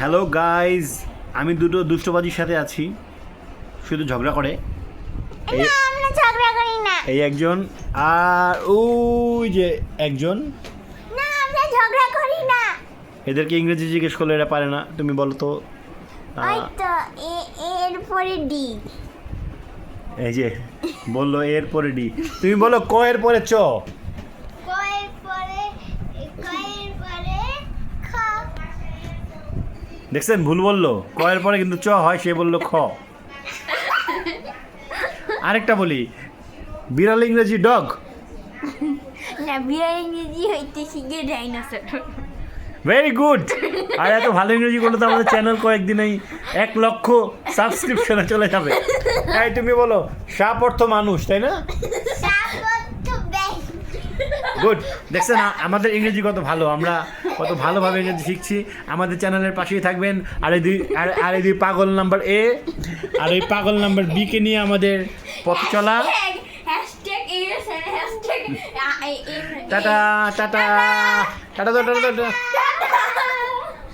Hello guys, আমি দুটো দুষ্টবাজির সাথে আছি, শুধু ঝগড়া করে। আমরা ঝগড়া করি না। এই একজন আর ওই যে একজন। না, আমরা ঝগড়া করি না। এদেরকে ইংরেজি জিজ্ঞেস করলে এরা পারে না। তুমি বলো তো। ওই তো এর পরে ডি। এই যে বললো এর পরে ডি, তুমি বলো ক এর পরে চ। কয়ের পরে খ। দেখছেন, ভুল বললো। ক এর পরে কিন্তু চ হয়, সে বললো খ। আরেকটা বলি, বিড়াল ইংরেজি ডগ। না, বিড়াল ইংরেজি হইতে শিখে ডাইনোসর। Very good. আর এত ভালো ইংরেজি করলে তো আমাদের চ্যানেল কয়েকদিনেই 1 লক্ষ সাবস্ক্রিপশনে চলে যাবে। তাই তুমি বলো সাপ অর্থ মানুষ, তাই না? গুড। দেখছেন আমাদের ইংরেজি কত ভালো, আমরা কত ভালোভাবে ইংরেজি শিখছি। আমাদের চ্যানেলের পাশেই থাকবেন। আর এই দুই পাগল নাম্বার এ আর এই পাগল নাম্বার বি কে নিয়ে আমাদের পথ চলা। Tata tata tata tata tata.